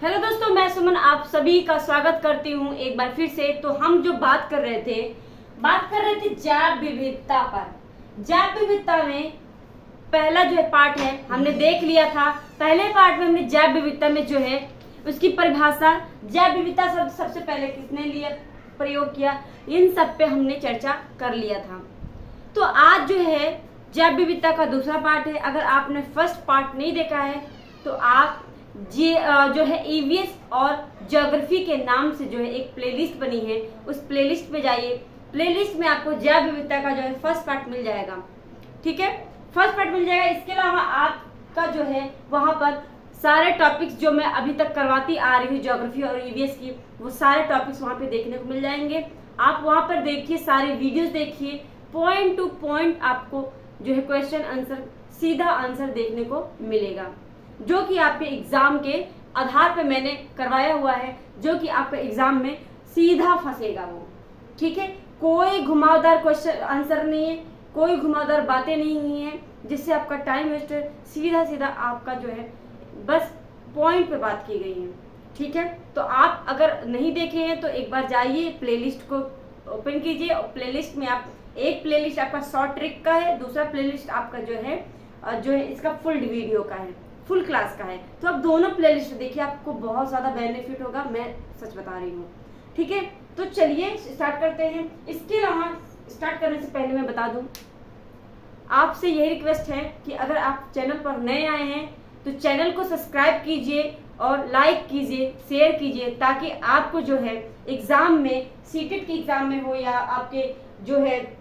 Hello दोस्तों, मैं सुमन आप सभी का स्वागत करती हूँ एक बार फिर से। तो हम जो बात कर रहे थे जैव विविधता पर। जैव विविधता में पहला जो है पार्ट है हमने देख लिया था। पहले पार्ट में हमने जैव विविधता में जो है उसकी परिभाषा, जैव विविधता शब्द सबसे पहले किसने लिया प्रयोग किया, इन सब पे हमने चर्चा कर लिया था। तो आज जो है जैव विविधता का दूसरा पार्ट है। अगर आपने फर्स्ट पार्ट नहीं देखा है तो आप जो है ईवीएस और ज्योग्राफी के नाम से जो है एक प्लेलिस्ट बनी है, उस प्लेलिस्ट पे जाइए। प्लेलिस्ट में आपको जैव विविधता का जो है फर्स्ट पार्ट मिल जाएगा। ठीक है, फर्स्ट पार्ट मिल जाएगा। इसके अलावा आपका जो है वहाँ पर सारे टॉपिक्स जो मैं अभी तक करवाती आ रही हूँ ज्योग्राफी और ईवीएस की, वो सारे टॉपिक्स वहाँ पे देखने को मिल जाएंगे। आप वहाँ पर देखिए, सारे वीडियोस देखिए, पॉइंट टू पॉइंट आपको जो है क्वेश्चन आंसर, सीधा आंसर देखने को मिलेगा, जो कि आपके एग्जाम के आधार पे मैंने करवाया हुआ है, जो कि आपके एग्जाम में सीधा फंसेगा वो। ठीक है, कोई घुमावदार क्वेश्चन आंसर नहीं है, कोई घुमावदार बातें नहीं हुई है जिससे आपका टाइम वेस्ट है। सीधा सीधा आपका जो है बस पॉइंट पे बात की गई है। ठीक है, तो आप अगर नहीं देखे हैं तो एक बार जाइए, प्लेलिस्ट को ओपन कीजिए और प्लेलिस्ट में आप एक प्लेलिस्ट आपका शॉर्ट ट्रिक का है, दूसरा प्लेलिस्ट आपका जो है इसका फुल वीडियो का है, फुल क्लास का है। तो आप दोनों प्लेलिस्ट देखिए, आपको बहुत ज़्यादा बेनिफिट होगा, मैं सच बता रही हूँ। ठीक है, तो चलिए स्टार्ट करते हैं। इसके अलावा स्टार्ट करने से पहले मैं बता दूँ, आपसे यही रिक्वेस्ट है कि अगर आप चैनल पर नए आए हैं तो चैनल को सब्सक्राइब कीजिए और लाइक कीजिए, शेयर कीजिए, ताकि आपको जो है एग्ज़ाम में, सीटेट के एग्ज़ाम में हो या आपके जो है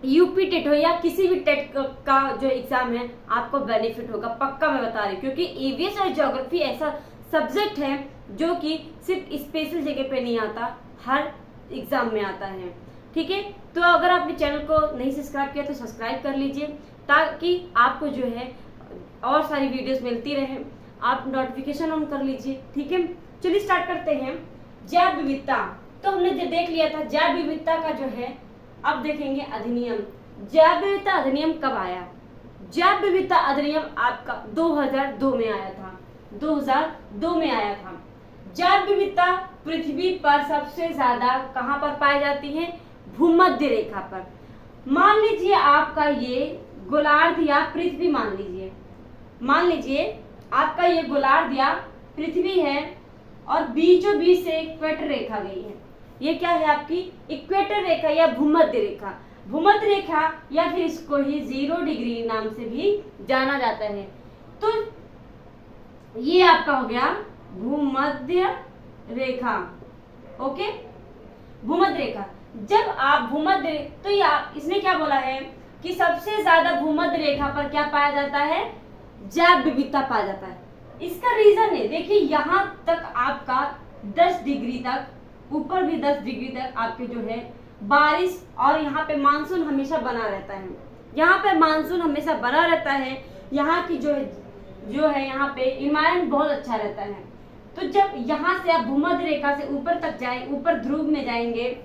यूपी टेट हो या किसी भी टेट का जो एग्जाम है, आपको बेनिफिट होगा, पक्का मैं बता रही हूँ। क्योंकि ईवीएस और ज्योग्राफी ऐसा सब्जेक्ट है जो कि सिर्फ स्पेशल जगह पे नहीं आता, हर एग्जाम में आता है। ठीक है, तो अगर आपने चैनल को नहीं सब्सक्राइब किया तो सब्सक्राइब कर लीजिए, ताकि आपको जो है और सारी वीडियोस मिलती रहे। आप नोटिफिकेशन ऑन कर लीजिए। ठीक है, चलिए स्टार्ट करते हैं। जैव विविधता तो हमने जो देख लिया था, जैव विविधता का जो है अब देखेंगे अधिनियम। जैव विविधता अधिनियम कब आया? जैव विविधता अधिनियम आपका 2002 में आया था। 2002 में आया था। जैव विविधता पृथ्वी पर सबसे ज्यादा कहां पर पाई जाती है? भूमध्य रेखा पर। मान लीजिए आपका ये गोलार्ध या पृथ्वी, मान लीजिए आपका ये गोलार्ध या पृथ्वी है और बीचों बीच से इक्वेटर रेखा गई है। ये क्या है? आपकी इक्वेटर रेखा या भूमध्य रेखा। भूमध्य रेखा या फिर इसको ही 0 डिग्री नाम से भी जाना जाता है। तो ये आपका हो गया भूमध्य रेखा। ओके, भूमध्य रेखा। जब आप भूमध्य, तो ये इसने क्या बोला है कि सबसे ज्यादा भूमध्य रेखा पर क्या पाया जाता है? जैव विविधता पाया जाता है। इसका रीजन है, देखिए यहाँ तक आपका 10 डिग्री तक, ऊपर भी 10 डिग्री तक आपके जो है बारिश, और यहाँ पे मानसून हमेशा बना रहता है। यहाँ पे मानसून हमेशा बना रहता है। यहाँ की जो है यहाँ पे इन्वायरमेंट बहुत अच्छा रहता है। तो जब यहाँ से आप भूमध्य रेखा से ऊपर तक जाए, ऊपर ध्रुव में जाएंगे,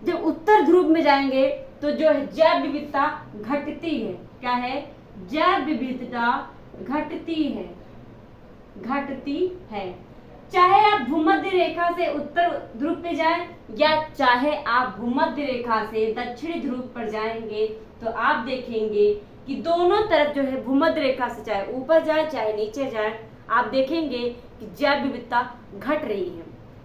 जब उत्तर ध्रुव में जाएंगे तो जो है जैव विविधता घटती है। क्या है? जैव विविधता घटती है। चाहे आप भूमध्य रेखा से उत्तर ध्रुव पे जाएं या चाहे आप भूमध्य रेखा से दक्षिणी ध्रुव पर जाएंगे, तो आप देखेंगे कि दोनों तरफ जो है भूमध्य रेखा से चाहे ऊपर जाए चाहे नीचे जाए, आप देखेंगे कि जैव विविधता घट रही है।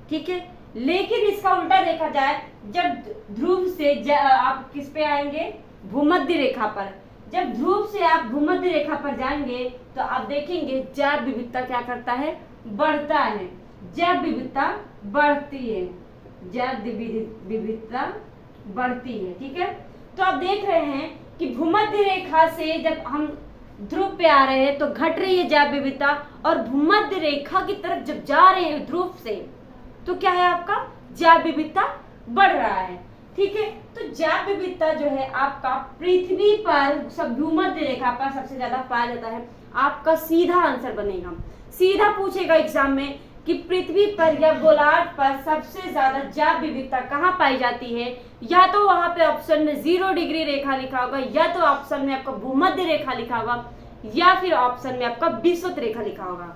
ठीक है, लेकिन इसका उल्टा देखा जाए, जब ध्रुव से आप किस पे आएंगे? भूमध्य रेखा पर। जब ध्रुव से आप भूमध्य रेखा पर जाएंगे तो आप देखेंगे जैव विविधता क्या करता है? बढ़ता है। जैव विविधता बढ़ती है। जैव विविधता बढ़ती है। ठीक है, तो आप देख रहे हैं कि भूमध्य रेखा से जब हम ध्रुव पे आ रहे हैं तो घट रही है जैव विविधता, और भूमध्य रेखा की तरफ जब जा रहे हैं ध्रुव से तो क्या है? आपका जैव विविधता बढ़ रहा है। ठीक है, तो जैव विविधता जो है आपका पृथ्वी पर सब भूमध्य रेखा पर सबसे ज्यादा पाया जाता है। आपका सीधा आंसर बनेगा, सीधा पूछेगा एग्जाम में कि पृथ्वी पर या गोलार्ध पर सबसे ज्यादा जैव विविधता कहाँ पाई जाती है। या तो वहां पे ऑप्शन में 0 डिग्री रेखा लिखा होगा, या तो ऑप्शन में आपका भूमध्य रेखा लिखा होगा, या फिर ऑप्शन में आपका विषुवत रेखा लिखा होगा।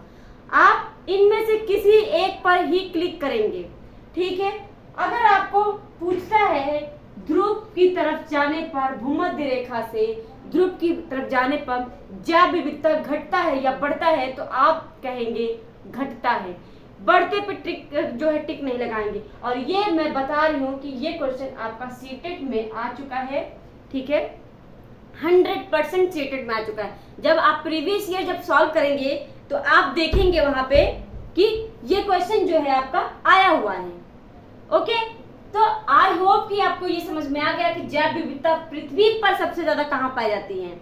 आप इनमें से किसी एक पर ही क्लिक करेंगे। ठीक है, अगर आपको पूछता है ध्रुव की तरफ जाने पर, भूमध्य रेखा से ध्रुव की तरफ जाने पर जैव विविधता घटता है या बढ़ता है, तो आप कहेंगे घटता है। बढ़ते पे टिक जो है टिक नहीं लगाएंगे। और ये मैं बता रही हूँ कि ये क्वेश्चन आपका सीटेट में आ चुका है। ठीक है, 100% सीटेट में आ चुका है। जब आप प्रीवियस ईयर जब सॉल्व करेंगे तो आप देखेंगे वहां पे कि ये क्वेश्चन जो है आपका आया हुआ है। ओके, तो आई होप कि आपको ये समझ में आ गया कि जैव विविधता पृथ्वी पर सबसे ज्यादा कहाँ पाई जाती है,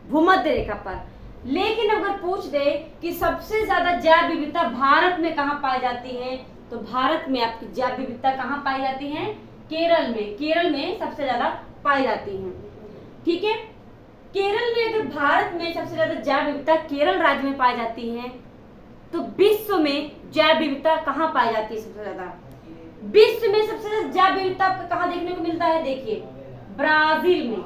भूमध्य रेखा पर। लेकिन अगर पूछ दे कि सबसे ज्यादा जैव विविधता भारत में कहाँ पाई जाती है, तो भारत में आपकी जैव विविधता कहाँ पाई जाती है, केरल में। केरल में सबसे ज्यादा पाई जाती है। ठीक है, केरल में अगर भारत में सबसे ज्यादा जैव विविधता केरल राज्य में पाई जाती है, तो विश्व में जैव विविधता कहाँ पाई जाती है सबसे ज्यादा? विश्व में सबसे ज्यादा जैव विविधता आपको कहाँ देखने को मिलता है? देखिए, ब्राजील में।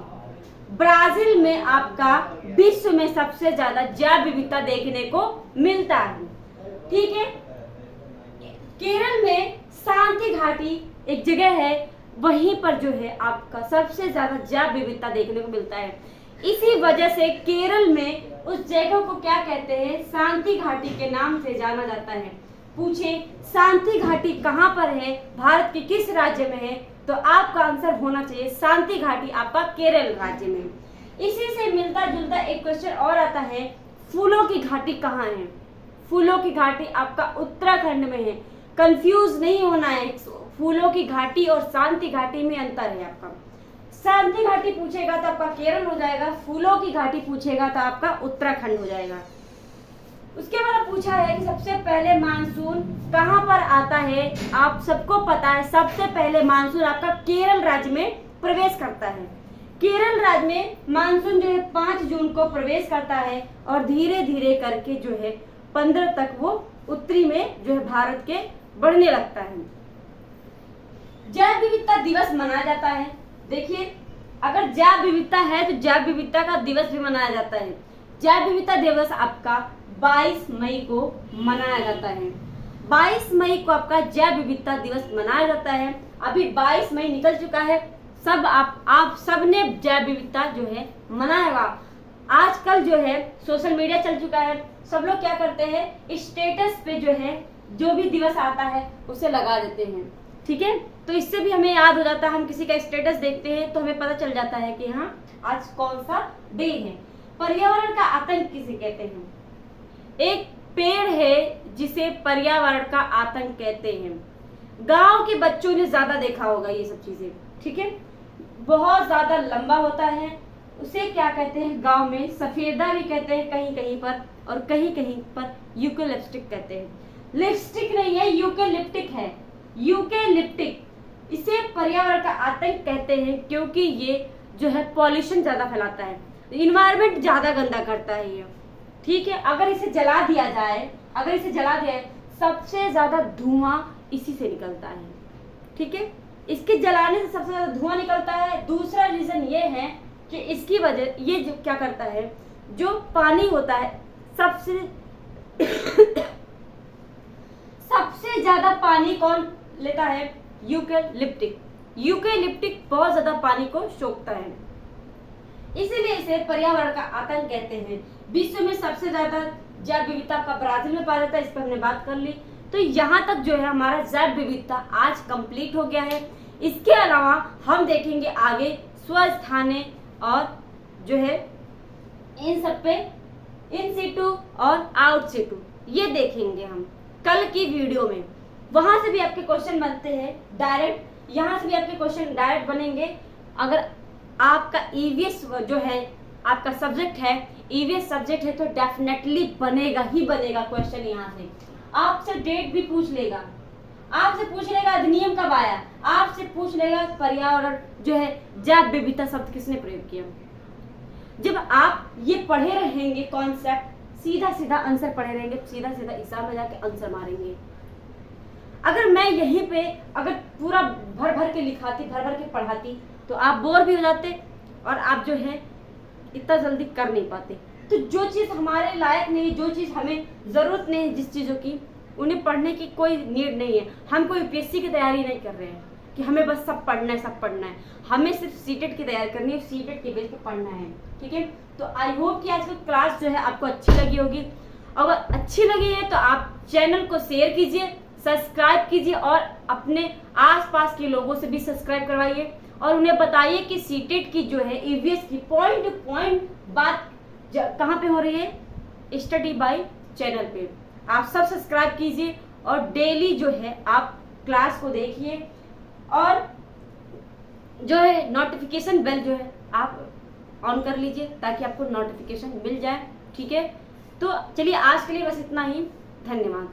ब्राजील में आपका विश्व में सबसे ज्यादा जैव विविधता देखने को मिलता है। ठीक है, केरल में शांति घाटी एक जगह है, वहीं पर जो है आपका सबसे ज्यादा जैव विविधता देखने को मिलता है। इसी वजह से केरल में उस जगह को क्या कहते हैं? शांति घाटी के नाम से जाना जाता है। पूछे शांति घाटी कहाँ पर है, भारत के किस राज्य में है, तो आपका आंसर होना चाहिए शांति घाटी आपका केरल राज्य में। इसी से मिलता जुलता एक क्वेश्चन और आता है, फूलों की घाटी कहाँ है? फूलों की घाटी आपका उत्तराखंड में है। कंफ्यूज नहीं होना है, फूलों की घाटी और शांति घाटी में अंतर है आपका। शांति घाटी पूछेगा तो आपका केरल हो जाएगा, फूलों की घाटी पूछेगा तो आपका उत्तराखंड हो जाएगा। उसके बाद पूछा है कि सबसे पहले मानसून कहाँ पर आता है? आप सबको पता है सबसे पहले मानसून आपका केरल राज्य में प्रवेश करता है। केरल राज्य में मानसून जो है 5 जून को प्रवेश करता है और धीरे धीरे करके जो है 15 तक वो उत्तरी में जो है भारत के बढ़ने लगता है। जैव विविधता दिवस मनाया जाता है। देखिए, अगर जैव विविधता है तो जैव विविधता का दिवस भी मनाया जाता है। जैव विविधता दिवस आपका 22 मई को मनाया जाता है। 22 मई को आपका जैव विविधता दिवस मनाया जाता है। अभी 22 मई निकल चुका है, सब आप सब ने जैव विविधता जो है मनाएगा। आजकल जो है सोशल मीडिया चल चुका है, सब लोग क्या करते हैं, स्टेटस पे जो है जो भी दिवस आता है उसे लगा देते हैं। ठीक है, तो इससे भी हमें याद हो जाता है, हम किसी का स्टेटस देखते हैं तो हमें पता चल जाता है कि हाँ आज कौन सा डे है। पर्यावरण का आतंक किसे कहते हैं? एक पेड़ है जिसे पर्यावरण का आतंक कहते हैं। गांव के बच्चों ने ज्यादा देखा होगा ये सब चीजें। ठीक है, बहुत ज्यादा लंबा होता है, उसे क्या कहते हैं? गांव में सफेदा भी कहते हैं कहीं कहीं पर, और कहीं कहीं पर यूकेलिप्टिक कहते हैं। लिपस्टिक नहीं है, यूकेलिप्टिक है, यूकेलिप्टिक। इसे पर्यावरण का आतंक कहते हैं क्योंकि ये जो है पॉल्यूशन ज्यादा फैलाता है, इन्वायरमेंट ज्यादा गंदा करता है ये। ठीक है, अगर इसे जला दिया जाए, सबसे ज्यादा धुआं इसी से निकलता है। ठीक है, इसके जलाने से सबसे ज्यादा धुआं निकलता है। दूसरा रीजन ये है कि इसकी वजह ये जो क्या करता है, जो पानी होता है सबसे ज्यादा पानी कौन लेता है? यूकेलिप्टिक। यूकेलिप्टिक बहुत ज्यादा पानी को सोखता है, इसीलिए इसे पर्यावरण का आतंक कहते हैं। विश्व में सबसे ज्यादा जैव विविधता का ब्राजील में पाया जाता है, इस पर हमने बात कर ली। तो यहाँ तक जो है हमारा जैव विविधता आज कंप्लीट हो गया है। इसके अलावा हम देखेंगे आगे स्वस्थाने और जो है इन सब पे इन सिटू और आउट सिटू, ये देखेंगे हम कल की वीडियो में। वहां से भी आपके क्वेश्चन बनते हैं डायरेक्ट, यहाँ से भी आपके क्वेश्चन डायरेक्ट बनेंगे। अगर आपका ईवीएस जो है आपका सब्जेक्ट है, ईवीएस सब्जेक्ट है, तो डेफिनेटली बनेगा ही बनेगा क्वेश्चन। यहाँ से आपसे डेट भी पूछ लेगा, आपसे पूछ लेगा अधिनियम कब आया, आपसे पूछ लेगा पर्यावरण जो है जैव विविधता शब्द किसने प्रयोग किया। जब आप ये पढ़े रहेंगे कॉन्सेप्ट, सीधा सीधा आंसर पढ़े रहेंगे, सीधा सीधा एग्जाम में जाके आंसर मारेंगे। अगर मैं यहीं पे अगर पूरा भर भर के लिखाती, भर भर के पढ़ाती, तो आप बोर भी हो जाते और आप जो है इतना जल्दी कर नहीं पाते। तो जो चीज़ हमारे लायक नहीं, जो चीज़ हमें ज़रूरत नहीं है जिस चीज़ों की, उन्हें पढ़ने की कोई नीड नहीं है। हम कोई यूपीएससी की तैयारी नहीं कर रहे हैं कि हमें बस सब पढ़ना है, सब पढ़ना है। हमें सिर्फ सीटेट की तैयारी करनी है, सीटेट के बेस पे पढ़ना है, ठीक है। तो आई होप कि आज की क्लास जो है आपको अच्छी लगी होगी। अगर अच्छी लगी है तो आप चैनल को शेयर कीजिए, सब्सक्राइब कीजिए और अपने आसपास के लोगों से भी सब्सक्राइब करवाइए और उन्हें बताइए कि सीटेट की जो है ईवीएस की पॉइंट टू पॉइंट बात कहाँ पे हो रही है, स्टडी बाय चैनल पे। आप सब सब्सक्राइब कीजिए और डेली जो है आप क्लास को देखिए और जो है नोटिफिकेशन बेल जो है आप ऑन कर लीजिए ताकि आपको नोटिफिकेशन मिल जाए, ठीक है। तो चलिए आज के लिए बस इतना ही, धन्यवाद।